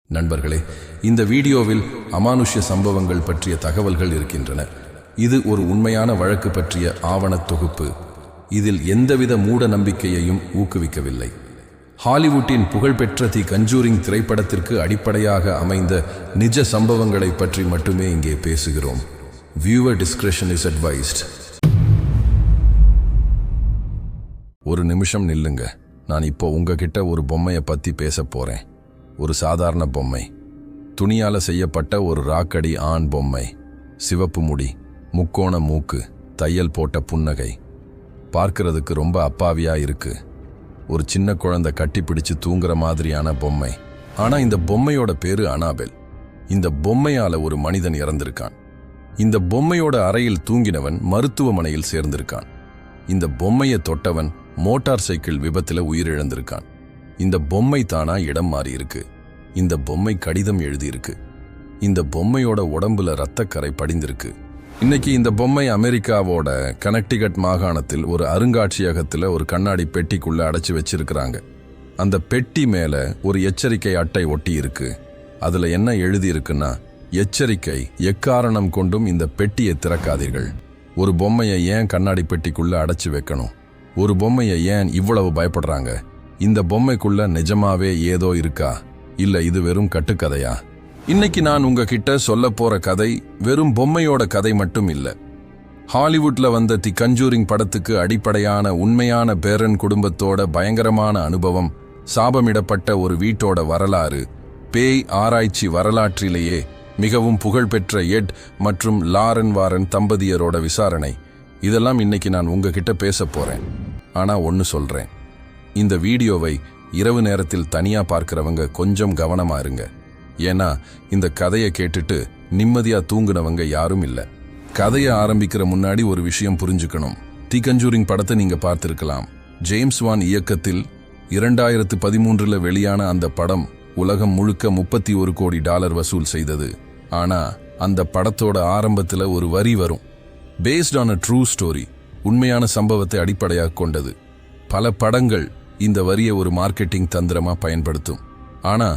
நண்பர்களே, இந்த வீடியோவில் அமானுஷ்ய சம்பவங்கள் பற்றிய தகவல்கள் இருக்கின்றன. இது ஒரு உண்மையான வழக்கு பற்றிய ஆவணத் தொகுப்பு. இதில் எந்தவித மூட நம்பிக்கையையும் ஊக்குவிக்கவில்லை. ஹாலிவுட்டின் புகழ்பெற்ற தி கன்ஜூரிங் திரைப்படத்திற்கு அடிப்படையாக அமைந்த நிஜ சம்பவங்களை பற்றி மட்டுமே இங்கே பேசுகிறோம். Viewer discretion is advised. ஒரு நிமிஷம் நில்லுங்க. நான் இப்போ உங்ககிட்ட ஒரு பொம்மையை பற்றி பேச போறேன். ஒரு சாதாரண பொம்மை, துணியால செய்யப்பட்ட ஒரு ராக்கடி ஆண் பொம்மை. சிவப்பு முடி, முக்கோண மூக்கு, தையல் போட்ட புன்னகை. பார்க்கிறதுக்கு ரொம்ப அப்பாவியா இருக்கு. ஒரு சின்ன குழந்தை கட்டிப்பிடிச்சு தூங்குற மாதிரியான பொம்மை. ஆனா இந்த பொம்மையோட பேரு அனாபெல். இந்த பொம்மையால ஒரு மனிதன் இறந்திருக்கான். இந்த பொம்மையோட அறையில் தூங்கினவன் மருத்துவமனையில் சேர்ந்திருக்கான். இந்த பொம்மையை தொட்டவன் மோட்டார் சைக்கிள் விபத்துல உயிரிழந்திருக்கான். இந்த பொம்மை தானா இடம் மாறி இருக்கு. இந்த பொம்மை கடிதம் எழுதியிருக்கு. இந்த பொம்மையோட உடம்புல இரத்தக்கரை படிந்திருக்கு. இன்னைக்கு இந்த பொம்மை அமெரிக்காவோட கனெக்டிகட் மாகாணத்தில் ஒரு அருங்காட்சியகத்துல ஒரு கண்ணாடி பெட்டிக்குள்ள அடைச்சு வச்சிருக்கிறாங்க. அந்த பெட்டி மேல ஒரு எச்சரிக்கை அட்டை ஒட்டி இருக்கு. அதுல என்ன எழுதி இருக்குன்னா, எச்சரிக்கை, எக்காரணம் கொண்டும் இந்த பெட்டியை திறக்காதீர்கள். ஒரு பொம்மையை ஏன் கண்ணாடி பெட்டிக்குள்ள அடைச்சு வைக்கணும்? ஒரு பொம்மையை ஏன் இவ்வளவு பயப்படுறாங்க? இந்த பொம்மைக்குள்ள நிஜமாவே ஏதோ இருக்கா, இல்ல இது வெறும் கட்டுக்கதையா? இன்னைக்கு நான் உங்ககிட்ட சொல்ல போற கதை வெறும் பொம்மையோட கதை மட்டும் இல்ல. ஹாலிவுட்ல வந்த தி கன்ஜூரிங் படத்துக்கு அடிப்படையான உண்மையான பேரன் குடும்பத்தோட பயங்கரமான அனுபவம், சாபமிடப்பட்ட ஒரு வீட்டோட வரலாறு, பேய் ஆராய்ச்சி வரலாற்றிலேயே மிகவும் புகழ்பெற்ற எட் மற்றும் லாரன் வாரன் தம்பதியரோட விசாரணை. இதெல்லாம் இன்னைக்கு நான் உங்ககிட்ட பேச போறேன். ஆனா ஒன்னு சொல்றேன், இந்த வீடியோவை இரவு நேரத்தில் தனியா பார்க்கிறவங்க கொஞ்சம் கவனமா இருங்க. ஏன்னா இந்த கதையை கேட்டுட்டு நிம்மதியா தூங்குனவங்க யாரும் இல்ல. கதையை ஆரம்பிக்கிற முன்னாடி ஒரு விஷயம் புரிஞ்சுக்கணும். தி கன்ஜூரிங் படத்தை நீங்க பார்த்திருக்கலாம். ஜேம்ஸ் வான் இயக்கத்தில் 2013 வெளியான அந்த படம் உலகம் முழுக்க $31 கோடி வசூல் செய்தது. ஆனா அந்த படத்தோட ஆரம்பத்துல ஒரு வரி வரும், based on a true story, உண்மையான சம்பவத்தை அடிப்படையாக கொண்டது. பல படங்கள் இந்த வரியை ஒரு மார்க்கெட்டிங் தந்திரமா பயன்படுத்தும். ஆனா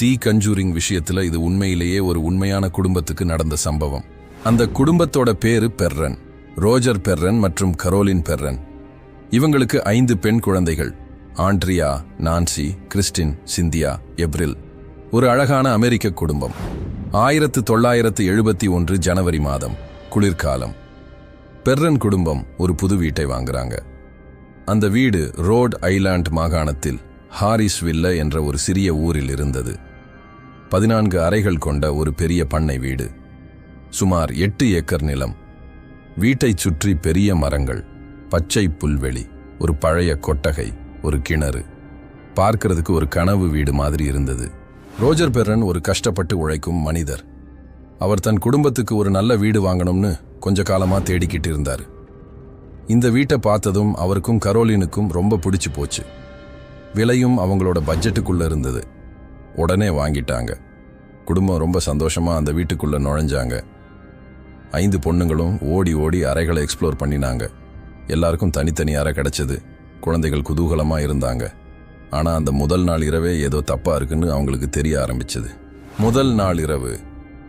தி கன்ஜூரிங் விஷயத்துல இது உண்மையிலேயே ஒரு உண்மையான குடும்பத்துக்கு நடந்த சம்பவம். அந்த குடும்பத்தோட பேரு பெர்ரன், ரோஜர் பெர்ரன் மற்றும் கரோலின் பெர்ரன். இவங்களுக்கு 5 பெண் குழந்தைகள், ஆண்ட்ரியா, நான்சி, கிறிஸ்டின், சிந்தியா, எப்ரில். ஒரு அழகான அமெரிக்க குடும்பம். 1971 ஜனவரி மாதம், குளிர்காலம். பெர்ரன் குடும்பம் ஒரு புது வீட்டை வாங்குறாங்க. அந்த வீடு ரோட் ஐலாண்ட் மாகாணத்தில் ஹாரிஸ்வில்ல என்ற ஒரு சிறிய ஊரில் இருந்தது. 14 அறைகள் கொண்ட ஒரு பெரிய பண்ணை வீடு. சுமார் 8 ஏக்கர் நிலம். வீட்டை சுற்றி பெரிய மரங்கள், பச்சை புல்வெளி, ஒரு பழைய கொட்டகை, ஒரு கிணறு. பார்க்கிறதுக்கு ஒரு கனவு வீடு மாதிரி இருந்தது. ரோஜர் பெர்ரன் ஒரு கஷ்டப்பட்டு உழைக்கும் மனிதர். அவர் தன் குடும்பத்துக்கு ஒரு நல்ல வீடு வாங்கணும்னு கொஞ்ச காலமா தேடிக்கிட்டு இருந்தார். இந்த வீட்டை பார்த்ததும் அவருக்கும் கரோலினுக்கும் ரொம்ப பிடிச்சு போச்சு. விலையும் அவங்களோட பட்ஜெட்டுக்குள்ள இருந்தது. உடனே வாங்கிட்டாங்க. குடும்பம் ரொம்ப சந்தோஷமா அந்த வீட்டுக்குள்ள நுழைஞ்சாங்க. 5 பொண்ணுங்களும் ஓடி ஓடி அறைகளை எக்ஸ்ப்ளோர் பண்ணினாங்க. எல்லாருக்கும் தனித்தனி அறை கிடைச்சது. குழந்தைகள் குதூகலமா இருந்தாங்க. ஆனா அந்த முதல் நாள் இரவே ஏதோ தப்பா இருக்குன்னு அவங்களுக்கு தெரிய ஆரம்பிச்சது. முதல் நாள் இரவு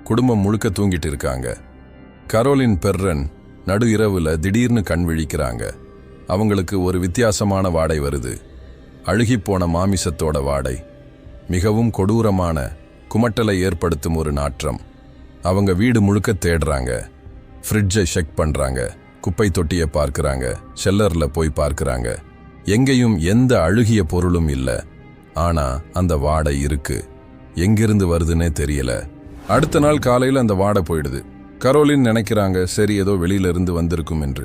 குடும்பம் முழுக்க தூங்கிட்டு இருக்காங்க. கரோலின் பெர்ரன் நடு இரவுல திடீர்னு கண் விழிக்கிறாங்க. அவங்களுக்கு ஒரு வித்தியாசமான வாடை வருது. அழுகிப்போன மாமிசத்தோட வாடை. மிகவும் கொடூரமான, குமட்டலை ஏற்படுத்தும் ஒரு நாற்றம். அவங்க வீடு முழுக்க தேடுறாங்க. ஃப்ரிட்ஜை செக் பண்றாங்க, குப்பை தொட்டியை பார்க்கறாங்க, செல்லர்ல போய் பார்க்கறாங்க. எங்கேயும் எந்த அழுகிய பொருளும் இல்ல. ஆனா அந்த வாடை இருக்கு. எங்கிருந்து வருதுன்னே தெரியல. அடுத்த நாள் காலையில அந்த வாடை போயிடுது. கரோலின் நினைக்கிறாங்க, சரி ஏதோ வெளியில இருந்து வந்திருக்கும் என்று.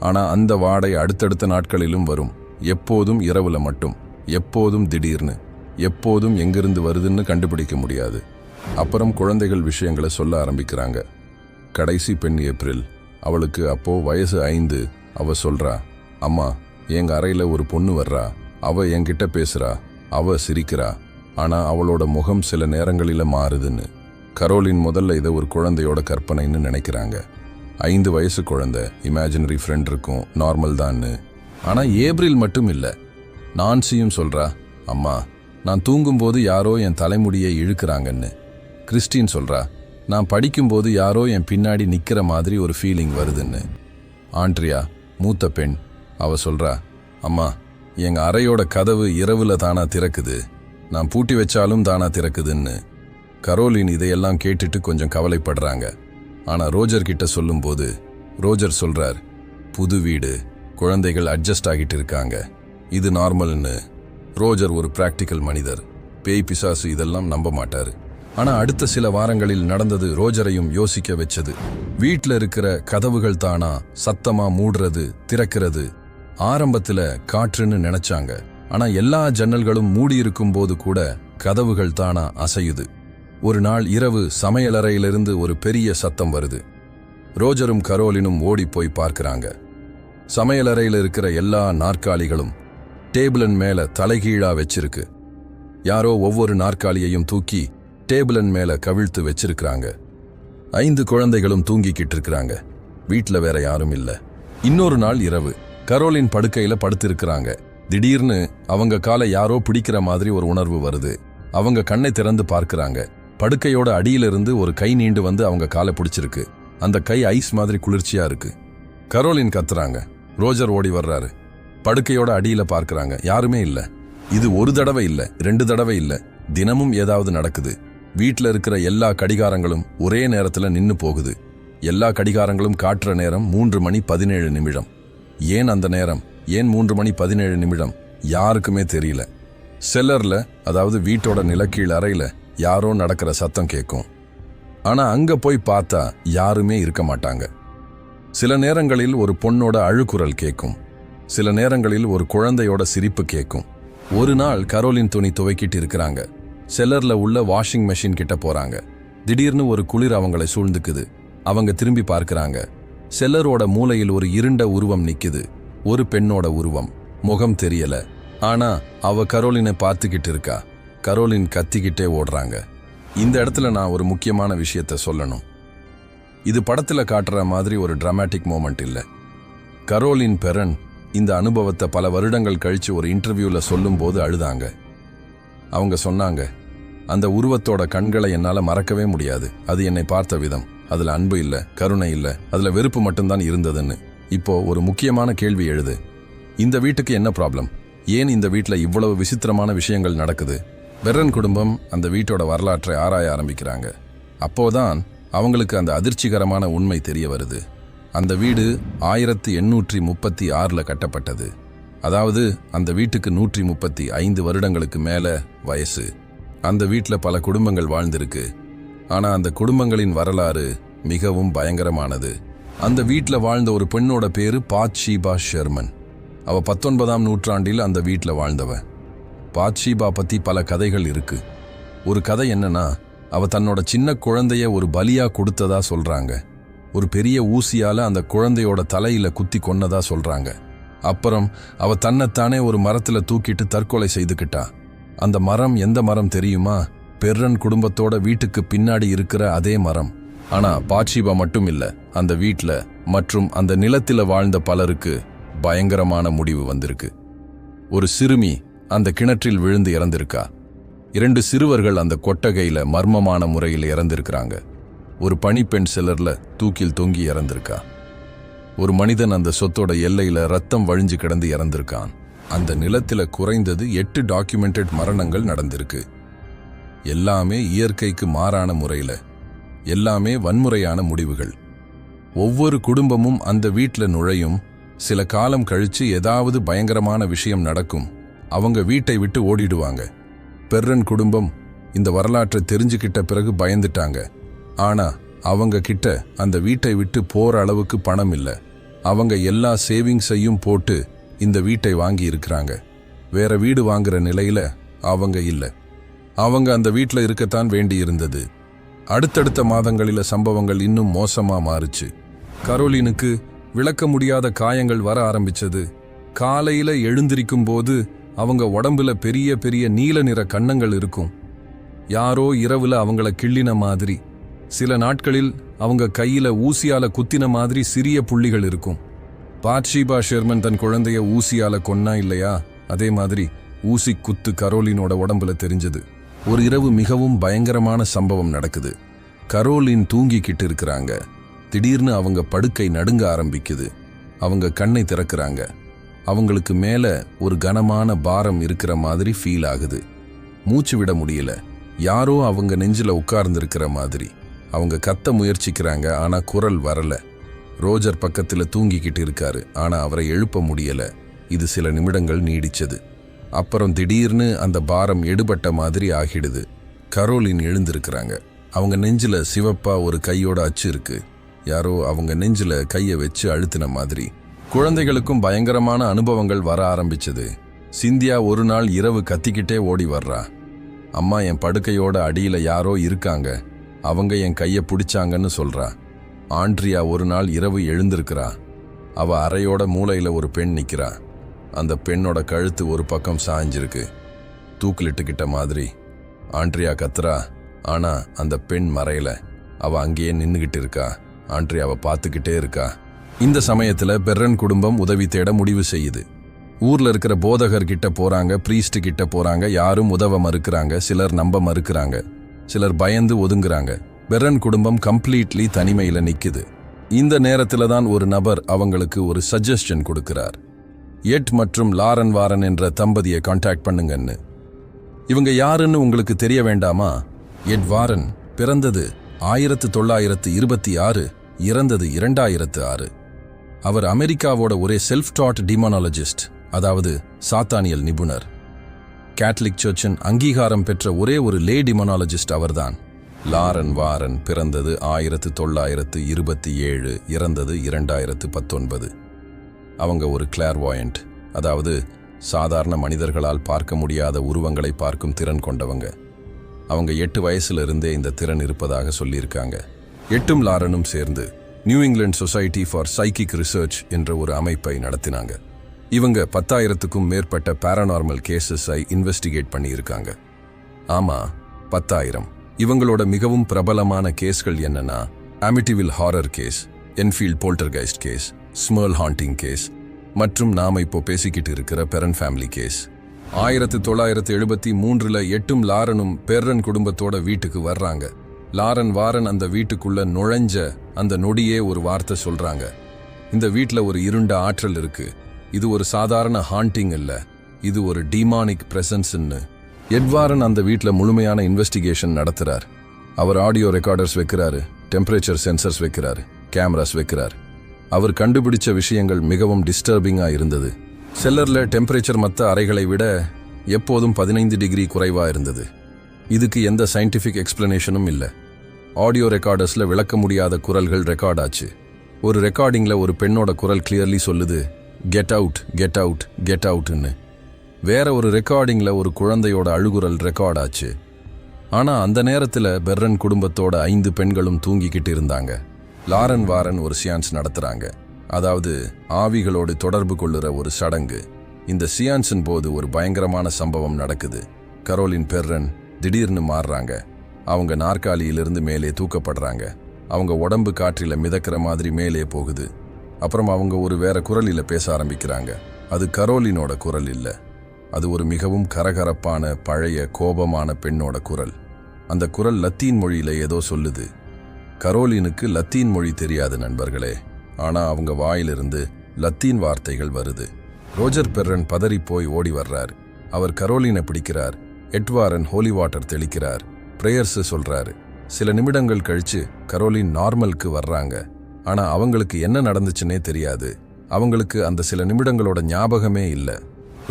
ஆனா அந்த வாடை அடுத்தடுத்த நாட்களிலும் வரும். எப்போதும் இரவுல மட்டும், எப்போதும் திடீர்னு, எப்போதும் எங்கிருந்து வருதுன்னு கண்டுபிடிக்க முடியாது. அப்புறம் குழந்தைகள் விஷயங்களை சொல்ல ஆரம்பிக்கிறாங்க. கடைசி பெண் ஏப்ரில். அவளுக்கு அப்போ வயசு 5. அவ சொல்றா, அம்மா, எங்க அறையில ஒரு பொண்ணு வர்றா. அவ என்கிட்ட பேசுறா. அவ சிரிக்கிறா. ஆனா அவளோட முகம் சில நேரங்களில மாறுதுன்னு. கரோலின் முதல்ல இதை ஒரு குழந்தையோட கற்பனைன்னு நினைக்கிறாங்க. 5 வயசு குழந்தை, இமேஜினரி ஃப்ரெண்ட் இருக்கும், நார்மல் தான்னு. ஆனா ஏப்ரில் மட்டும் இல்ல, நான்சியும் சொல்றா, அம்மா, நான் தூங்கும்போது யாரோ என் தலைமுடியை இழுக்கிறாங்கன்னு. கிறிஸ்டின் சொல்றா, நான் படிக்கும்போது யாரோ என் பின்னாடி நிக்கிற மாதிரி ஒரு ஃபீலிங் வருதுன்னு. ஆண்ட்ரியா, மூத்த பெண், அவ சொல்றா, அம்மா, எங்க அறையோட கதவு இரவுல தானா திறக்குது, நான் பூட்டி வச்சாலும் தானா திறக்குதுன்னு. கரோலின் இதையெல்லாம் கேட்டுட்டு கொஞ்சம் கவலைப்படுறாங்க. ஆனா ரோஜர் கிட்ட சொல்லும்போது ரோஜர் சொல்றார், புது வீடு, குழந்தைகள் அட்ஜஸ்ட் ஆகிட்டு இருக்காங்க, இது நார்மல்னு. ரோஜர் ஒரு பிராக்டிக்கல் மனிதர், பேய் பிசாசு இதெல்லாம் நம்ப மாட்டாரு. ஆனா அடுத்த சில வாரங்களில் நடந்தது ரோஜரையும் யோசிக்க வச்சது. வீட்டில் இருக்கிற கதவுகள் தானா சத்தமா மூடுறது திறக்கிறது. ஆரம்பத்துல காற்றுன்னு நினைச்சாங்க, ஆனா எல்லா ஜன்னல்களும் மூடியிருக்கும் போது கூட கதவுகள் தானா அசையுது. ஒரு நாள் இரவு சமையலறையிலிருந்து ஒரு பெரிய சத்தம் வருது. ரோஜரும் கரோலினும் ஓடி போய் பார்க்கறாங்க. சமையலறையில் இருக்கிற எல்லா நாற்காலிகளும் டேபிளின் மேல தலைகீழா வச்சிருக்கு. யாரோ ஒவ்வொரு நாற்காலியையும் தூக்கி டேபிளின் மேல கவிழ்த்து வச்சிருக்கிறாங்க. 5 குழந்தைகளும் தூங்கிக்கிட்டு இருக்கிறாங்க. வீட்டில் வேற யாரும் இல்ல. இன்னொரு நாள் இரவு கரோலின் படுக்கையில படுத்திருக்கிறாங்க. திடீர்னு அவங்க காலை யாரோ பிடிக்கிற மாதிரி ஒரு உணர்வு வருது. அவங்க கண்ணை திறந்து பார்க்கறாங்க. படுக்கையோட அடியிலிருந்து ஒரு கை நீண்டு வந்து அவங்க காலை பிடிச்சிருக்கு. அந்த கை ஐஸ் மாதிரி குளிர்ச்சியா இருக்கு. கரோலின் கத்துறாங்க. ரோஜர் ஓடி வர்றாரு. படுக்கையோட அடியில பார்க்கறாங்க, யாருமே இல்ல. இது ஒரு தடவை இல்ல, 2 தடவை இல்ல, தினமும் ஏதாவது நடக்குது. வீட்டில் இருக்கிற எல்லா கடிகாரங்களும் ஒரே நேரத்துல நின்னு போகுது. எல்லா கடிகாரங்களும் காட்டுற நேரம் 3:17. ஏன் அந்த நேரம், ஏன் 3:17? யாருக்குமே தெரியல. செல்லர்ல, அதாவது வீட்டோட நிலக்கீழ் அறையில யாரோ நடக்கிற சத்தம் கேட்கும். ஆனா அங்க போய் பார்த்தா யாருமே இருக்க மாட்டாங்க. சில நேரங்களில் ஒரு பொண்ணோட அழுகுரல் கேட்கும். சில நேரங்களில் ஒரு குழந்தையோட சிரிப்பு கேட்கும். ஒரு நாள் கரோலின் துணி துவைக்கிட்டு இருக்கிறாங்க. செல்லர்ல உள்ள வாஷிங் மெஷின் கிட்ட போறாங்க. திடீர்னு ஒரு குளிர் அவங்களை சூழ்ந்துக்குது. அவங்க திரும்பி பார்க்கறாங்க. செல்லரோட மூலையில் ஒரு இருண்ட உருவம் நிக்குது. ஒரு பெண்ணோட உருவம், முகம் தெரியல. ஆனா அவ கரோலினை பார்த்துக்கிட்டு இருக்கா. கரோலின் கத்திக்கிட்டே ஓடுறாங்க. இந்த இடத்துல நான் ஒரு முக்கியமான விஷயத்த சொல்லணும். இது படத்துல காட்டுற மாதிரி ஒரு டிராமாட்டிக் மோமெண்ட் இல்ல. கரோலின் பெரன் இந்த அனுபவத்தை பல வருடங்கள் கழிச்சு ஒரு இன்டர்வியூல சொல்லும் போது அழுதாங்க. அவங்க சொன்னாங்க, அந்த உருவத்தோட கண்களை என்னால மறக்கவே முடியாது. அது என்னை பார்த்த விதம், அதுல அன்பு இல்ல, கருணை இல்ல, அதுல வெறுப்பு மட்டும்தான் இருந்ததுன்னு. இப்போ ஒரு முக்கியமான கேள்வி எழுது. இந்த வீட்டுக்கு என்ன ப்ராப்ளம்? ஏன் இந்த வீட்டில் இவ்வளவு விசித்திரமான விஷயங்கள் நடக்குது? பெர்ரன் குடும்பம் அந்த வீட்டோட வரலாற்றை ஆராய ஆரம்பிக்கிறாங்க. அப்போதான் அவங்களுக்கு அந்த அதிர்ச்சிகரமான உண்மை தெரிய வருது. அந்த வீடு 1836 கட்டப்பட்டது. அதாவது அந்த வீட்டுக்கு 135 வருடங்களுக்கு மேல வயசு. அந்த வீட்டில் பல குடும்பங்கள் வாழ்ந்திருக்கு. ஆனா அந்த குடும்பங்களின் வரலாறு மிகவும் பயங்கரமானது. அந்த வீட்டில் வாழ்ந்த ஒரு பெண்ணோட பேரு பாத்ஷீபா ஷெர்மன். அவ 19ஆம் நூற்றாண்டில் அந்த வீட்டில் வாழ்ந்தவ. பாத்ஷீபா பத்தி பல கதைகள் இருக்கு. ஒரு கதை என்னன்னா, அவ தன்னோட சின்ன குழந்தைய ஒரு பலியா கொடுத்ததா சொல்றாங்க. ஒரு பெரிய ஊசியால அந்த குழந்தையோட தலையில குத்தி கொன்னதா சொல்றாங்க. அப்புறம் அவ தன்னைத்தானே ஒரு மரத்துல தூக்கிட்டு தற்கொலை செய்துக்கிட்டா. அந்த மரம் எந்த மரம் தெரியுமா? பெர்ரன் குடும்பத்தோட வீட்டுக்கு பின்னாடி இருக்கிற அதே மரம். ஆனா பாத்ஷீபா மட்டும் இல்ல, அந்த வீட்ல மற்றும் அந்த நிலத்தில வாழ்ந்த பலருக்கு பயங்கரமான முடிவு வந்திருக்கு. ஒரு சிறுமி அந்த கிணற்றில் விழுந்து இறந்திருக்கா. 2 சிறுவர்கள் அந்த கொட்டகையில மர்மமான முறையில் இறந்திருக்கிறாங்க. ஒரு பணிப்பெண் செல்லர்ல தூக்கில் தொங்கி இறந்திருக்கா. ஒரு மனிதன் அந்த சொத்தோட எல்லையில ரத்தம் வழிஞ்சு கிடந்து இறந்திருக்கான். அந்த நிலத்தில குறைந்தது 8 டாக்குமெண்டட் மரணங்கள் நடந்திருக்கு. எல்லாமே இயற்கைக்கு மாறான முறையில, எல்லாமே வன்முறையான முடிவுகள். ஒவ்வொரு குடும்பமும் அந்த வீட்டில் நுழையும். சில காலம் கழிச்சு ஏதாவது பயங்கரமான விஷயம் நடக்கும். அவங்க வீட்டை விட்டு ஓடிடுவாங்க. பெர்ரன் குடும்பம் இந்த வரலாற்றை தெரிஞ்சுக்கிட்ட பிறகு பயந்துட்டாங்க. ஆனா அவங்க கிட்ட அந்த வீட்டை விட்டு போற அளவுக்கு பணம் இல்லை. அவங்க எல்லா சேவிங்ஸையும் போட்டு இந்த வீட்டை வாங்கி இருக்கிறாங்க. வேற வீடு வாங்குற நிலையில அவங்க இல்லை. அவங்க அந்த வீட்டில் இருக்கத்தான் வேண்டி இருந்தது. அடுத்தடுத்த மாதங்களில சம்பவங்கள் இன்னும் மோசமா மாறுச்சு. கரோலினுக்கு விளக்க முடியாத காயங்கள் வர ஆரம்பிச்சது. காலையில எழுந்திருக்கும் போது அவங்க உடம்புல பெரிய பெரிய நீல நிற கன்னங்கள் இருக்கும். யாரோ இரவுல அவங்கள கிள்ளின மாதிரி. சில நாட்களில் அவங்க கையில ஊசியால குத்தின மாதிரி சிறிய புள்ளிகள் இருக்கும். பாத்ஷீபா ஷெர்மன் தன் குழந்தைய ஊசியால கொன்னா இல்லையா, அதே மாதிரி ஊசி குத்து கரோலினோட உடம்புல தெரிஞ்சது. ஒரு இரவு மிகவும் பயங்கரமான சம்பவம் நடக்குது. கரோலின் தூங்கிக்கிட்டு இருக்கிறாங்க. திடீர்னு அவங்க படுக்கை நடுங்க ஆரம்பிக்குது. அவங்க கண்ணை திறக்கிறாங்க. அவங்களுக்கு மேல ஒரு கனமான பாரம் இருக்கிற மாதிரி ஃபீல் ஆகுது. மூச்சு விட முடியல. யாரோ அவங்க நெஞ்சில உட்கார்ந்திருக்கிற மாதிரி. அவங்க கத்த முயற்சிக்கிறாங்க, ஆனா குரல் வரல. ரோஜர் பக்கத்துல தூங்கிக்கிட்டு இருக்காரு, ஆனா அவரை எழுப்ப முடியல. இது சில நிமிடங்கள் நீடிச்சது. அப்புறம் திடீர்னு அந்த பாரம் எடுபட்ட மாதிரி ஆகிடுது. கரோலின் எழுந்திருக்கிறாங்க. அவங்க நெஞ்சில சிவப்பா ஒரு கையோட அச்சு இருக்கு. யாரோ அவங்க நெஞ்சில கையை வச்சு அழுத்தின மாதிரி. குழந்தைகளுக்கும் பயங்கரமான அனுபவங்கள் வர ஆரம்பிச்சது. சிந்தியா ஒரு நாள் இரவு கத்திக்கிட்டே ஓடி வர்றா. அம்மா, என் படுக்கையோட அடியில யாரோ இருக்காங்க, அவங்க என் கையை பிடிச்சாங்கன்னு சொல்றா. ஆண்ட்ரியா ஒரு நாள் இரவு எழுந்திருக்கிறா. அவ அறையோட மூலையில ஒரு பெண் நிக்கிறா. அந்த பெண்ணோட கழுத்து ஒரு பக்கம் சாய்ஞ்சிருக்கு, தூக்கிலிட்டுக்கிட்ட மாதிரி. ஆண்ட்ரியா கத்துறா, ஆனா அந்த பெண் மறையல. அவ அங்கேயே நின்னுகிட்டு இருக்கா. ஆண்ட்ரியாவை பார்த்துக்கிட்டே இருக்கா. இந்த சமயத்துல பெர்ரன் குடும்பம் உதவி தேட முடிவு செய்யுது. ஊர்ல இருக்கிற போதகர் கிட்ட போறாங்க, பிரீஸ்ட் கிட்ட போறாங்க. யாரும் உதவ மறுக்கிறாங்க. சிலர் நம்ப மறுக்கிறாங்க, சிலர் பயந்து ஒதுங்குறாங்க. பெர்ரன் குடும்பம் கம்ப்ளீட்லி தனிமையில நிக்குது. இந்த நேரத்துல தான் ஒரு நபர் அவங்களுக்கு ஒரு சஜஷன் கொடுக்கிறார். எட் மற்றும் லாரன் வாரன் என்ற தம்பதியை கான்டாக்ட் பண்ணுங்கன்னு. இவங்க யாருன்னு உங்களுக்கு தெரிய வேண்டாமா? எட் வாரன் பிறந்தது 1926, இறந்தது 2006. அவர் அமெரிக்காவோட ஒரே செல்ஃப் டாட் டிமானாலஜிஸ்ட், அதாவது சாத்தானியல் நிபுணர். கேத்தலிக் சர்ச்சின் அங்கீகாரம் பெற்ற ஒரே ஒரு லே டிமானாலஜிஸ்ட் அவர்தான். லாரன் வாரன் பிறந்தது 1927, இறந்தது 2019. அவங்க ஒரு கிளார்வாயண்ட், அதாவது சாதாரண மனிதர்களால் பார்க்க முடியாத உருவங்களை பார்க்கும் திறன் கொண்டவங்க. அவங்க 8 வயசுல இருந்தே இந்த திறன் இருப்பதாக சொல்லியிருக்காங்க. எட்டும் லாரனும் சேர்ந்து New England society for psychic research என்ற ஒரு அமைப்பை நடத்தினாங்க. இவங்க 10,000க்கும் மேற்பட்ட பாராநார்மல் கேசஸை இன்வெஸ்டிகேட் பண்ணியிருக்காங்க. ஆமா, 10,000. இவங்களோட மிகவும் பிரபலமான கேஸ்கள் என்னன்னா, Amityville horror case, Enfield poltergeist case, Smurl haunting case மற்றும் நாம இப்போ பேசிக்கிட்டு இருக்கிற பெரன் ஃபேமிலி கேஸ். 1973 எட்டும் லாரனும் பெர்ரன் குடும்பத்தோட வீட்டுக்கு வர்றாங்க. லாரன் வாரன் அந்த வீட்டுக்குள்ள நுழைஞ்ச அந்த நொடியே ஒரு வார்த்தை சொல்றாங்க. இந்த வீட்ல ஒரு இருண்ட ஆற்றல் இருக்கு. இது ஒரு சாதாரண ஹாண்டிங் இல்ல, இது ஒரு டீமானிக் பிரசன்ஸ்ன்னு. எட்வாரன் அந்த வீட்ல முழுமையான இன்வெஸ்டிகேஷன் நடத்துறார். அவர் ஆடியோ ரெக்கார்டர்ஸ் வைக்கிறாரு, டெம்பரேச்சர் சென்சர்ஸ் வைக்கிறாரு, கேமராஸ் வைக்கிறார். அவர் கண்டுபிடிச்ச விஷயங்கள் மிகவும் டிஸ்டர்பிங்கா இருந்தது. செல்லர்ல டெம்பரேச்சர் மற்ற அறைகளை விட எப்போதும் 15 டிகிரி குறைவா இருந்தது. இதுக்கு எந்த சயின்டிஃபிக் எக்ஸ்பிளனேஷனும் இல்லை. ஆடியோ ரெக்கார்டர்ஸ்ல விளக்க முடியாத குரல்கள் ரெக்கார்ட் ஆச்சு. ஒரு ரெக்கார்டிங்ல ஒரு பெண்ணோட குரல் கிளியர்லி சொல்லுது, get out, get out, get அவுட்னு. வேற ஒரு ரெக்கார்டிங்ல ஒரு குழந்தையோட அழுகுரல் ரெக்கார்ட் ஆச்சு. ஆனா அந்த நேரத்துல பெர்ரன் குடும்பத்தோட 5 பெண்களும் தூங்கிக்கிட்டு இருந்தாங்க. லாரன் வாரன் ஒரு சியான்ஸ் நடத்துறாங்க, அதாவது ஆவிகளோடு தொடர்பு கொள்ளுற ஒரு சடங்கு. இந்த சியான்ஸின் போது ஒரு பயங்கரமான சம்பவம் நடக்குது. கரோலின் பெர்ரன் திடீர்னு மாறுறாங்க. அவங்க நாற்காலியிலிருந்து மேலே தூக்கப்படுறாங்க. அவங்க உடம்பு காற்றில மிதக்கிற மாதிரி மேலே போகுது. அப்புறம் அவங்க ஒரு வேற குரலில பேச ஆரம்பிக்கிறாங்க. அது கரோலினோட குரல் இல்ல, அது ஒரு மிகவும் கரகரப்பான பழைய கோபமான பெண்ணோட குரல். அந்த குரல் லத்தீன் மொழியில ஏதோ சொல்லுது. கரோலினுக்கு லத்தீன் மொழி தெரியாது நண்பர்களே, ஆனா அவங்க வாயிலிருந்து லத்தீன் வார்த்தைகள் வருது. ரோஜர் பெர்ரன் பதறி போய் ஓடி வர்றார். அவர் கரோலினை பிடிக்கிறார். எட்வாரன் ஹோலி வாட்டர் தெளிக்கிறார், பிரேயர்ஸ் சொல்றாரு. சில நிமிடங்கள் கழிச்சு கரோலின் நார்மலுக்கு வர்றாங்க. ஆனா அவங்களுக்கு என்ன நடந்துச்சுன்னே தெரியாது. அவங்களுக்கு அந்த சில நிமிடங்களோட ஞாபகமே இல்ல.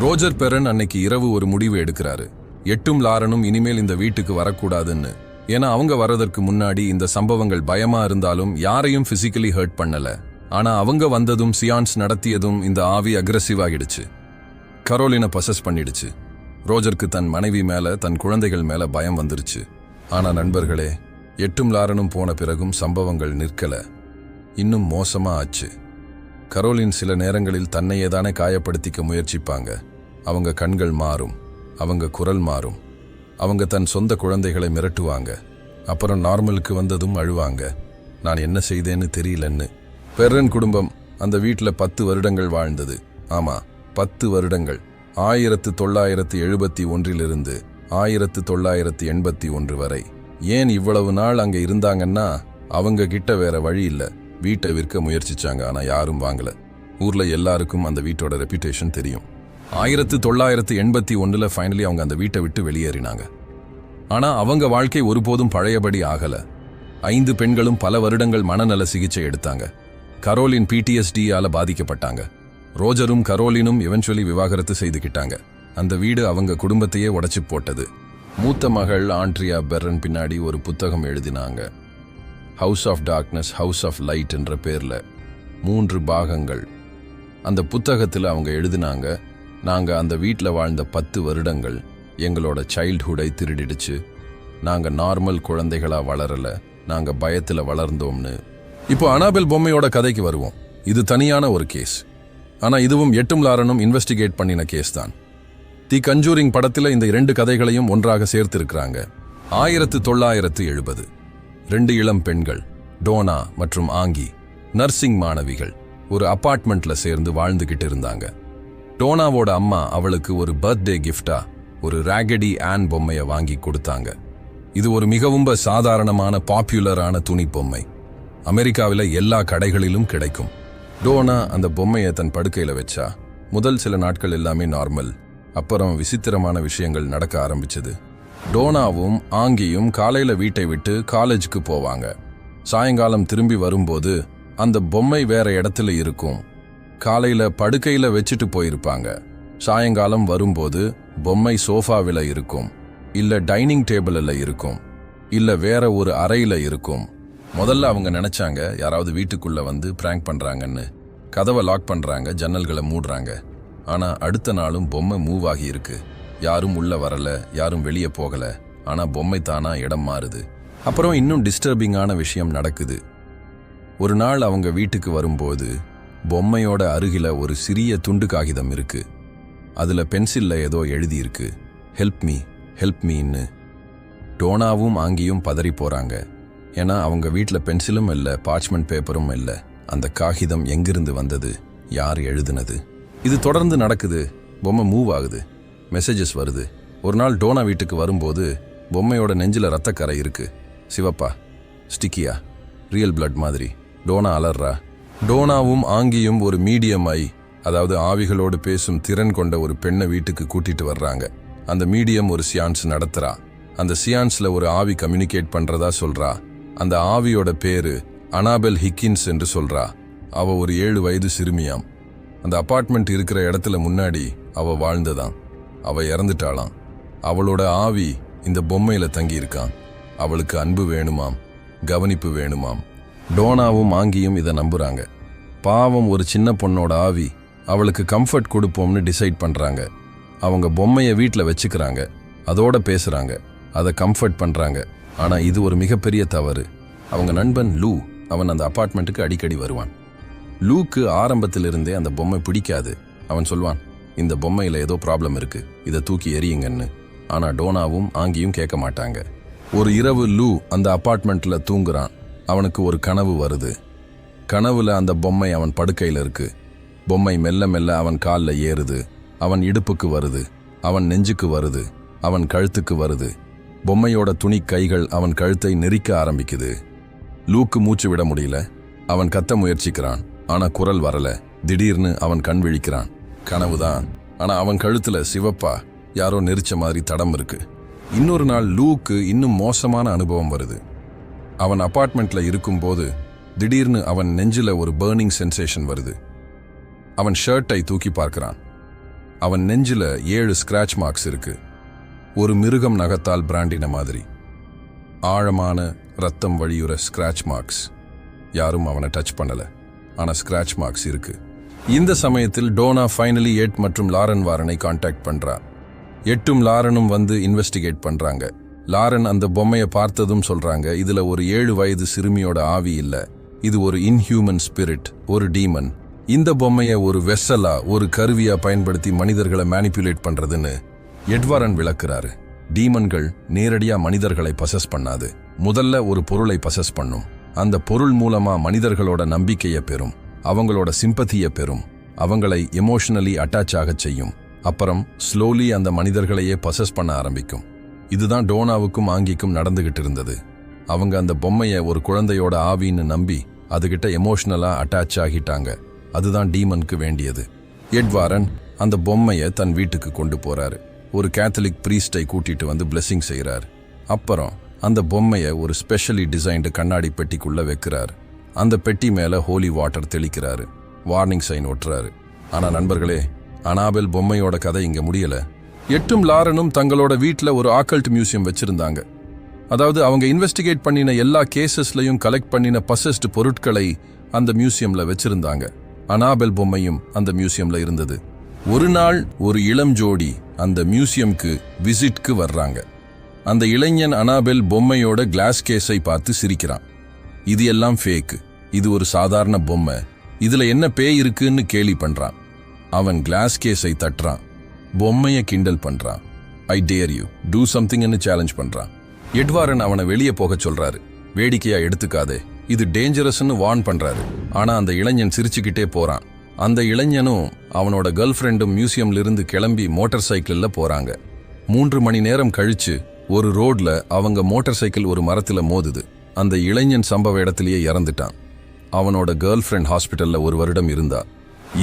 ரோஜர் பெர்ரன் அன்னைக்கு இரவு ஒரு முடிவு எடுக்கிறாரு. எட்டும் லாரனும் இனிமேல் இந்த வீட்டுக்கு வரக்கூடாதுன்னு. ஏன்னா அவங்க வர்றதற்கு முன்னாடி இந்த சம்பவங்கள் பயமா இருந்தாலும் யாரையும் பிசிக்கலி ஹர்ட் பண்ணல. ஆனா அவங்க வந்ததும் சியான்ஸ் நடத்தியதும் இந்த ஆவி அக்ரெசிவ் ஆகிடுச்சு. கரோலினை பசஸ் பண்ணிடுச்சு. ரோஜருக்கு தன் மனைவி மேல, தன் குழந்தைகள் மேல பயம் வந்துருச்சு. ஆனா நண்பர்களே, எட்டும் லாரனும் போன பிறகும் சம்பவங்கள் நிற்கல, இன்னும் மோசமா ஆச்சு. கரோலின் சில நேரங்களில் தன்னையே தானே காயப்படுத்திக்க முயற்சிப்பாங்க. அவங்க கண்கள் மாறும், அவங்க குரல் மாறும், அவங்க தன் சொந்த குழந்தைகளை மிரட்டுவாங்க. அப்புறம் நார்மலுக்கு வந்ததும் அழுவாங்க, நான் என்ன செய்தேன்னு தெரியலன்னு. பெர்ரன் குடும்பம் அந்த வீட்டில் 10 வருடங்கள் வாழ்ந்தது. ஆமா, 10 வருடங்கள். 1971 1981 வரை. ஏன் இவ்வளவு நாள் அங்க இருந்தாங்கன்னா அவங்க கிட்ட வேற வழி இல்ல. வீட்டை விற்க முயற்சிச்சாங்க, ஆனா யாரும் வாங்கல. ஊர்ல எல்லாருக்கும் அந்த வீட்டோட ரெப்யூட்டேஷன் தெரியும். 1981 ஃபைனலி அவங்க அந்த வீட்டை விட்டு வெளியேறினாங்க. ஆனா அவங்க வாழ்க்கை ஒருபோதும் பழையபடி ஆகல. 5 பெண்களும் பல வருடங்கள் மனநல சிகிச்சை எடுத்தாங்க. கரோலின் PTSD-யால பாதிக்கப்பட்டாங்க. ரோஜரும் கரோலினும் எவென்ச்சுவலி விவாகரத்து செய்துக்கிட்டாங்க. அந்த வீடு அவங்க குடும்பத்தையே உடைச்சு போட்டது. மூத்த மகள் ஆண்ட்ரியா பெர்ரன் பின்னாடி ஒரு புத்தகம் எழுதினாங்க. House of darkness, house of light என்ற பேர்ல 3 பாகங்கள். அந்த புத்தகத்தில் அவங்க எழுதினாங்க, நாங்க அந்த வீட்டில் வாழ்ந்த 10 வருடங்கள் எங்களோட சைல்ட்ஹுட்டை திருடிடுச்சு. நாங்க நார்மல் குழந்தைகளா வளரல, நாங்க பயத்துல வளர்ந்தோம்னு. இப்போ அனாபெல் பொம்மையோட கதைக்கு வருவோம். இது தனியான ஒரு கேஸ். ஆனா இதுவும் எட்டும் லாரனும் இன்வெஸ்டிகேட் பண்ணின கேஸ் தான். தி கன்ஜூரிங் படத்தில் இந்த 2 கதைகளையும் ஒன்றாக சேர்த்திருக்கிறாங்க. 1970 2 இளம் பெண்கள், டோனா மற்றும் ஆங்கி, நர்சிங் மாணவிகள், ஒரு அபார்ட்மெண்ட்ல சேர்ந்து வாழ்ந்துகிட்டு இருந்தாங்க. டோனாவோட அம்மா அவளுக்கு ஒரு பர்த்டே கிஃப்டா ஒரு ராகடி ஆன் பொம்மையை வாங்கி கொடுத்தாங்க. இது ஒரு மிகவும் சாதாரணமான பாப்புலரான துணி பொம்மை. அமெரிக்காவில் எல்லா கடைகளிலும் கிடைக்கும். டோனா அந்த பொம்மையை தன் படுக்கையில வச்சா முதல் சில நாட்கள் எல்லாமே நார்மல். அப்புறம் விசித்திரமான விஷயங்கள் நடக்க ஆரம்பிச்சது. டோனாவும் ஆங்கியும் காலையில வீட்டை விட்டு காலேஜுக்கு போவாங்க. சாயங்காலம் திரும்பி வரும்போது அந்த பொம்மை வேற இடத்துல இருக்கும். காலையில படுக்கையில வச்சுட்டு போயிருப்பாங்க. சாயங்காலம் வரும்போது பொம்மை சோஃபாவில் இருக்கும், இல்ல டைனிங் டேபிள்ல இருக்கும், இல்ல வேற ஒரு அறையில இருக்கும். முதல்ல அவங்க நினைச்சாங்க யாராவது வீட்டுக்குள்ள வந்து பிராங்க் பண்றாங்கன்னு. கதவை லாக் பண்றாங்க, ஜன்னல்களை மூடுறாங்க. ஆனா அடுத்த நாளும் பொம்மை மூவ் ஆகி இருக்கு. யாரும் உள்ள வரல, யாரும் வெளியே போகல. ஆனா பொம்மை தானா இடம் மாறுது. அப்புறம் இன்னும் டிஸ்டர்பிங்கான விஷயம் நடக்குது. ஒரு நாள் அவங்க வீட்டுக்கு வரும்போது பொம்மையோட அருகில ஒரு சிறிய துண்டு காகிதம் இருக்கு. அதுல பென்சில்ல ஏதோ எழுதியிருக்கு, ஹெல்ப் மீ ஹெல்ப் மீன்னு. டோனாவும் ஆங்கியும் பதறி போறாங்க. ஏன்னா அவங்க வீட்டில் பென்சிலும் இல்லை, பார்ச்மெண்ட் பேப்பரும் இல்லை. அந்த காகிதம் எங்கிருந்து வந்தது, யார் எழுதுனது? இது தொடர்ந்து நடக்குது. பொம்மை மூவ் ஆகுது, மெசேஜஸ் வருது. ஒரு நாள் டோனா வீட்டுக்கு வரும்போது பொம்மையோட நெஞ்சில ரத்தக்கரை இருக்கு. சிவப்பா, ஸ்டிக்கியா, ரியல் பிளட் மாதிரி. டோனா அலர்றா. டோனாவும் ஆங்கியும் ஒரு மீடியம் ஐ, அதாவது ஆவிகளோடு பேசும் திறன் கொண்ட ஒரு பெண்ணை வீட்டுக்கு கூட்டிட்டு வர்றாங்க. அந்த மீடியம் ஒரு சியான்ஸ் நடத்துறா. அந்த சியான்ஸ்ல ஒரு ஆவி கம்யூனிகேட் பண்றதா சொல்றா. அந்த ஆவியோட பேரு அனாபெல் ஹிக்கின்ஸ் என்று சொல்றா. அவ ஒரு 7 வயது சிறுமியாம். அந்த அபார்ட்மெண்ட் இருக்கிற இடத்துல முன்னாடி அவ வாழ்ந்ததாம். அவ இறந்துட்டாளாம். அவளோட ஆவி இந்த பொம்மையில தங்கி இருக்கான். அவளுக்கு அன்பு வேணுமாம், கவனிப்பு வேணுமாம். டோனாவும் ஆங்கியும் இதை நம்புறாங்க. பாவம், ஒரு சின்ன பொண்ணோட ஆவி, அவளுக்கு கம்ஃபர்ட் கொடுப்போம்னு டிசைட் பண்றாங்க. அவங்க பொம்மையை வீட்டில் வச்சுக்கிறாங்க, அதோட பேசுறாங்க, அதை கம்ஃபர்ட் பண்றாங்க. ஆனா இது ஒரு மிகப்பெரிய தவறு. அவங்க நண்பன் லூ, அவன் அந்த அபார்ட்மெண்ட்டுக்கு அடிக்கடி வருவான். லூக்கு ஆரம்பத்திலிருந்தே அந்த பொம்மை பிடிக்காது. அவன் சொல்வான், இந்த பொம்மையில ஏதோ ப்ராப்ளம் இருக்கு, இதை தூக்கி எறியுங்கன்னு. ஆனா டோனாவும் ஆங்கியும் கேட்க மாட்டாங்க. ஒரு இரவு லூ அந்த அபார்ட்மெண்ட்ல தூங்குறான். அவனுக்கு ஒரு கனவு வருது. கனவுல அந்த பொம்மை அவன் படுக்கையில இருக்கு. பொம்மை மெல்ல மெல்ல அவன் காலில் ஏறுது. அவன் இடுப்புக்கு வருது, அவன் நெஞ்சுக்கு வருது, அவன் கழுத்துக்கு வருது. பொம்மையோட துணி கைகள் அவன் கழுத்தை நெரிக்க ஆரம்பிக்குது. லூக்கு மூச்சு விட முடியல. அவன் கத்த முயற்சிக்கிறான், ஆனா குரல் வரல. திடீர்னு அவன் கண் விழிக்கிறான். கனவுதான், ஆனா அவன் கழுத்துல சிவப்பா யாரோ நெரிச்ச மாதிரி தடம் இருக்கு. இன்னொரு நாள் லூக்கு இன்னும் மோசமான அனுபவம் வருது. அவன் அபார்ட்மெண்ட்ல இருக்கும்போது திடீர்னு அவன் நெஞ்சில ஒரு பர்னிங் சென்சேஷன் வருது. அவன் ஷர்ட்டை தூக்கி பார்க்கிறான். அவன் நெஞ்சில 7 ஸ்கிராட்ச் மார்க்ஸ் இருக்கு. ஒரு மிருகம் நகத்தால் பிராண்டின மாதிரி. ஆழமான ரத்தம் வழியுற ஸ்கிராட்ச் மார்க்ஸ். யாரும் அவனை டச் பண்ணல, ஆனா ஸ்கிராட்ச் மார்க்ஸ் இருக்கு. இந்த சமயத்தில் டோனா ஃபைனலி எட் மற்றும் லாரன் வாரனை கான்டாக்ட் பண்றா. எட்டும் லாரனும் வந்து இன்வெஸ்டிகேட் பண்றாங்க. லாரன் அந்த பொம்மையை பார்த்ததும் சொல்றாங்க, இதுல ஒரு 7 வயது சிறுமியோட ஆவி இல்ல, இது ஒரு இன்ஹியூமன் ஸ்பிரிட், ஒரு டீமன். இந்த பொம்மையை ஒரு வெஸ்ஸலா, ஒரு கருவியா பயன்படுத்தி மனிதர்களை மேனிப்புலேட் பண்றதுன்னு எட்வாரன் விளக்குறாரு. டீமன்கள் நேரடியா மனிதர்களை பசஸ் பண்ணாது. முதல்ல ஒரு பொருளை பசஸ் பண்ணும். அந்த பொருள் மூலமா மனிதர்களோட நம்பிக்கையை பெறும், அவங்களோட சிம்பத்தியை பெறும், அவங்களை எமோஷனலி அட்டாச் ஆக செய்யும். அப்புறம் ஸ்லோலி அந்த மனிதர்களையே பசஸ் பண்ண ஆரம்பிக்கும். இதுதான் டோனாவுக்கும் ஆங்கிக்கும் நடந்துகிட்டு இருந்தது. அவங்க அந்த பொம்மையை ஒரு குழந்தையோட ஆவின்னு நம்பி அதுகிட்ட எமோஷனலா அட்டாச் ஆகிட்டாங்க. அதுதான் டீமனுக்கு வேண்டியது. எட் வாரன் அந்த பொம்மையை தன் வீட்டுக்கு கொண்டு போறாரு. ஒரு கேத்தலிக் பிரீஸ்டை கூட்டிட்டு வந்து பிளெஸிங் செய்கிறார். அப்புறம் அந்த பொம்மையை ஒரு ஸ்பெஷலி டிசைன்டு கண்ணாடி பெட்டிக்குள்ள வைக்கிறார். அந்த பெட்டி மேல ஹோலி வாட்டர் தெளிக்கிறாரு. வார்னிங் சைன் ஒட்டுறாரு. ஆனா நண்பர்களே, அனாபெல் பொம்மையோட கதை இங்க முடியல. எட்டும் லாரனும் தங்களோட வீட்டுல ஒரு ஆக்கல்ட் மியூசியம் வச்சிருந்தாங்க. அதாவது அவங்க இன்வெஸ்டிகேட் பண்ணின எல்லா கேசஸ்லயும் கலெக்ட் பண்ணின பசஸ்ட் பொருட்களை அந்த மியூசியம்ல வச்சிருந்தாங்க. அனாபெல் பொம்மையும் அந்த மியூசியம்ல இருந்தது. ஒரு நாள் ஒரு இளம் ஜோடி அந்த மியூசியம்க்கு விசிட்க்கு வர்றாங்க. அந்த இளைஞன் அனாபெல் பொம்மையோட கிளாஸ் கேஸை பார்த்து சிரிக்கிறான். இது எல்லாம் ஃபேக், இது ஒரு சாதாரண பொம்மை, இதுல என்ன பேய் இருக்குன்னு கேலி பண்றான். அவன் கிளாஸ் கேஸை தட்டுறான், பொம்மையை கிண்டல் பண்றான். ஐ டேர் யூ டூ சம்திங்னு சேலஞ்ச் பண்றான். எட்வாரன் அவனை வெளியே போக சொல்றாரு. வேடிக்கையா எடுத்துக்காதே, இது டேஞ்சரஸ்ன்னு வார்ன் பண்றாரு. ஆனா அந்த இளைஞன் சிரிச்சுக்கிட்டே போறான். அந்த இளைஞனும் அவனோட கேர்ள் ஃப்ரெண்டும் மியூசியம்ல இருந்து கிளம்பி மோட்டார் சைக்கிள்ல போறாங்க. 3 மணி நேரம் கழிச்சு ஒரு ரோட்ல அவங்க மோட்டார் சைக்கிள் ஒரு மரத்துல மோதுது. அந்த இளைஞன் சம்பவ இடத்திலேயே இறந்துட்டான். அவனோட கேர்ள் ஃப்ரெண்ட் ஹாஸ்பிட்டல்ல 1 வருடம் இருந்தா.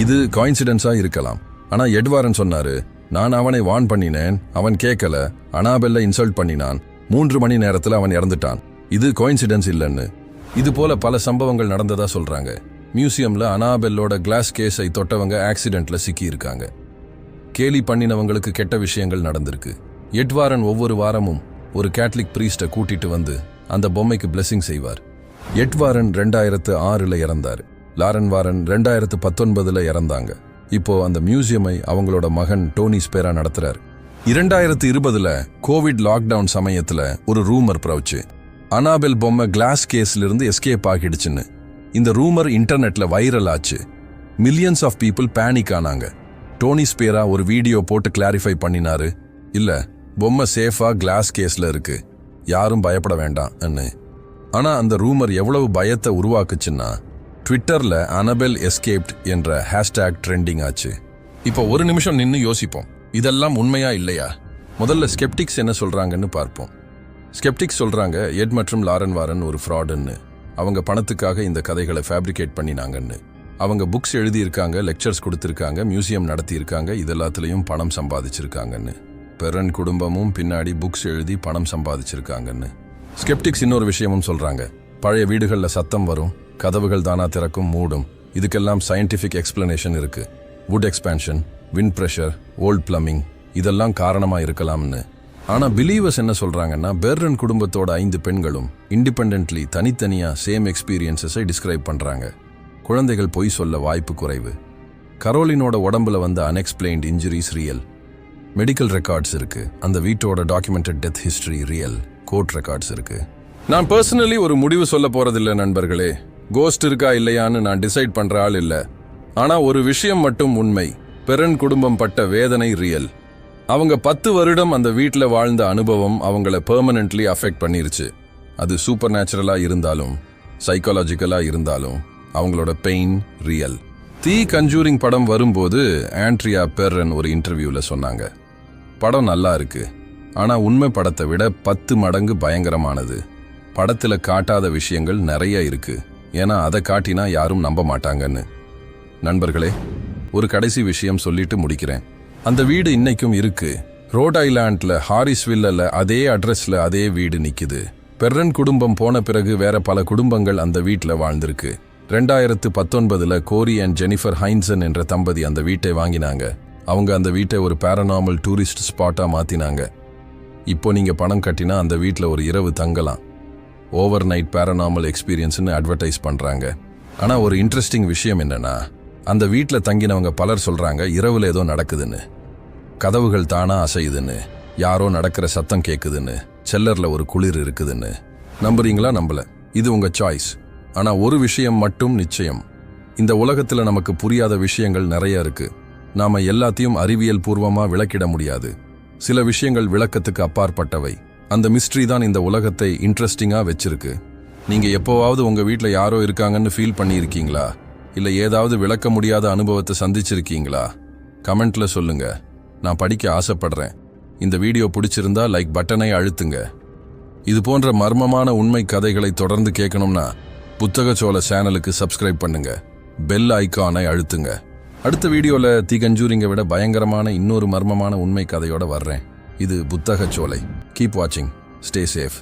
இது கோயின்சிடென்ஸா இருக்கலாம். ஆனா எட்வாரன் சொன்னாரு, நான் அவனை வார்ன் பண்ணினேன், அவன் கேட்கல, அனாபெல்ல இன்சல்ட் பண்ணினான், 3 மணி நேரத்துல அவன் இறந்துட்டான். இது கோயின்சிடென்ஸ் இல்லைன்னு. இது போல பல சம்பவங்கள் நடந்ததா சொல்றாங்க. மியூசியம்ல அனாபெல்லோட கிளாஸ் கேஸை தொட்டவங்க ஆக்சிடென்ட்ல சிக்கி இருக்காங்க. கேலி பண்ணினவங்களுக்கு கெட்ட விஷயங்கள் நடந்திருக்கு. எட்வாரன் ஒவ்வொரு வாரமும் ஒரு கேத்தலிக் பிரீஸ்ட கூட்டிட்டு வந்து அந்த பொம்மைக்கு பிளெஸிங் செய்வார். எட்வாரன் 2006ல இறந்தார். லாரன் வாரன் 2019ல இறந்தாங்க. இப்போ அந்த மியூசியமை அவங்களோட மகன் டோனி ஸ்பேரா நடத்துறாரு. 2020ல கோவிட் லாக்டவுன் சமயத்துல ஒரு ரூமர் பிரவுச்சு. அனாபெல் பொம்மை கிளாஸ் கேஸ்ல இருந்து எஸ்கேப் ஆகிடுச்சுன்னு. இந்த ரூமர் இன்டர்நெட்ல வைரல் ஆச்சு. மில்லியன்ஸ் ஆஃப் பீப்புள் பேனிக் ஆனாங்க. டோனி ஸ்பேரா ஒரு வீடியோ போட்டு கிளாரிஃபை பண்ணினாரு, இல்ல பொம்மை சேஃபா கிளாஸ் கேஸ்ல இருக்கு, யாரும் பயப்பட வேண்டாம்னு. ஆனா அந்த ரூமர் எவ்வளவு பயத்தை உருவாக்குச்சுன்னா, ட்விட்டர்ல அனபெல் எஸ்கேப்ட் என்ற ஹேஷ்டேக் ட்ரெண்டிங் ஆச்சு. இப்போ ஒரு நிமிஷம் நின்னு யோசிப்போம், இதெல்லாம் உண்மையா இல்லையா? முதல்ல ஸ்கெப்டிக்ஸ் என்ன சொல்றாங்கன்னு பார்ப்போம். ஸ்கெப்டிக்ஸ் சொல்றாங்க எட் மற்றும் லாரன் வாரன் ஒரு ஃப்ராடுன்னு. அவங்க பணத்துக்காக இந்த கதைகளை ஃபேப்ரிகேட் பண்ணினாங்கன்னு. அவங்க புக்ஸ் எழுதியிருக்காங்க, லெக்சர்ஸ் கொடுத்திருக்காங்க, மியூசியம் நடத்தியிருக்காங்க, இதெல்லாத்துலயும் பணம் சம்பாதிச்சிருக்காங்கன்னு. பெரன் குடும்பமும் பின்னாடி புக்ஸ் எழுதி பணம் சம்பாதிச்சிருக்காங்கன்னு. ஸ்கெப்டிக்ஸ் இன்னொரு விஷயமும் சொல்றாங்க. பழைய வீடுகள்ல சத்தம் வரும், கதவுகள் தானா திறக்கும் மூடும், இதுக்கெல்லாம் சயின்டிஃபிக் எக்ஸ்பிளனேஷன் இருக்கு. Wood expansion, wind pressure, old plumbing, இதெல்லாம் காரணமா இருக்கலாம்னு. ஆனா பிலீவர்ஸ் என்ன சொல்றாங்கன்னா, பெர்ரன் குடும்பத்தோட 5 பெண்களும் இண்டிபெண்டன்ட்லி தனித்தனியா சேம் எக்ஸ்பீரியன்ஸஸை டிஸ்கிரைப் பண்றாங்க. குழந்தைகள் பொய் சொல்ல வாய்ப்பு குறைவு. கரோலினோட உடம்புல வந்த unexplained injuries real. Medical records இருக்கு. அந்த வீட்டோட documented death history real. Court records இருக்கு. நான் பர்சனலி ஒரு முடிவு சொல்ல போறதில்லை நண்பர்களே. கோஸ்ட் இருக்கா இல்லையான்னு நான் டிசைட் பண்ற ஆள் இல்ல. ஆனா ஒரு விஷயம் மட்டும் உண்மை, பெரன் குடும்பம் பட்ட வேதனை ரியல். அவங்க 10 வருடம் அந்த வீட்டில் வாழ்ந்த அனுபவம் அவங்கள பெர்மனன்ட்லி அஃபெக்ட் பண்ணிருச்சு. அது சூப்பர் நேச்சுரலா இருந்தாலும் சைக்காலஜிக்கலா இருந்தாலும் அவங்களோட பெயின் ரியல். தி கன்ஜூரிங் படம் வரும்போது ஆண்ட்ரியா பெர்ரன் ஒரு இன்டர்வியூல சொன்னாங்க, படம் நல்லா இருக்கு, ஆனா உண்மை படத்தை விட 10 மடங்கு பயங்கரமானது. படத்துல காட்டாத விஷயங்கள் நிறைய இருக்கு, ஏன்னா அதை காட்டினா யாரும் நம்ப மாட்டாங்கன்னு. நண்பர்களே, ஒரு கடைசி விஷயம் சொல்லிட்டு முடிக்கிறேன். அந்த வீடு இன்னைக்கும் இருக்கு. ரோட் ஐலாண்ட்ல ஹாரிஸ்வில்ல அதே அட்ரஸ்ல அதே வீடு நிக்குது. பெர்ரன் குடும்பம் போன பிறகு வேற பல குடும்பங்கள் அந்த வீட்டில் வாழ்ந்திருக்கு. 2019ல கோரி அண்ட் ஜெனிஃபர் ஹைன்சன் என்ற தம்பதி அந்த வீட்டை வாங்கினாங்க. அவங்க அந்த வீட்டை ஒரு பேரநார்மல் டூரிஸ்ட் ஸ்பாட்டா மாத்தினாங்க. இப்போ நீங்க பணம் கட்டினா அந்த வீட்டில் ஒரு இரவு தங்கலாம். ஓவர் நைட் பேரநார்மல் எக்ஸ்பீரியன்ஸ்னு அட்வர்டைஸ் பண்றாங்க. ஆனா ஒரு இன்ட்ரெஸ்டிங் விஷயம் என்னன்னா, அந்த வீட்டில் தங்கினவங்க பலர் சொல்றாங்க இரவுல ஏதோ நடக்குதுன்னு, கதவுகள் தானா அசையுதுன்னு, யாரோ நடக்கிற சத்தம் கேக்குதுன்னு, செல்லர்ல ஒரு குளிர் இருக்குதுன்னு. நம்புறீங்களா நம்பல, இது உங்க சாய்ஸ். ஆனா ஒரு விஷயம் மட்டும் நிச்சயம், இந்த உலகத்துல நமக்கு புரியாத விஷயங்கள் நிறைய இருக்கு. நாம எல்லாத்தையும் அறிவியல் பூர்வமா விளக்கிட முடியாது. சில விஷயங்கள் விளக்கத்துக்கு அப்பாற்பட்டவை. அந்த மிஸ்ட்ரி தான் இந்த உலகத்தை இன்ட்ரெஸ்டிங்கா வச்சிருக்கு. நீங்க எப்போவாவது உங்க வீட்டுல யாரோ இருக்காங்கன்னு ஃபீல் பண்ணியிருக்கீங்களா? இல்ல ஏதாவது விளக்க முடியாத அனுபவத்தை சந்திச்சிருக்கீங்களா? கமெண்ட்ல சொல்லுங்க. நான் படிக்க ஆசைப்படுறேன். இந்த வீடியோ பிடிச்சிருந்தா லைக் பட்டனை அழுத்துங்க. இது போன்ற மர்மமான உண்மை கதைகளை தொடர்ந்து கேட்கணும்னா புத்தகச்சோலை சேனலுக்கு சப்ஸ்கிரைப் பண்ணுங்க. பெல் ஐகானை அழுத்துங்க. அடுத்த வீடியோல தி கஞ்சூரிங்கை விட பயங்கரமான இன்னொரு மர்மமான உண்மை கதையோட வர்றேன். இது புத்தகச்சோலை. கீப் வாட்சிங். Stay safe.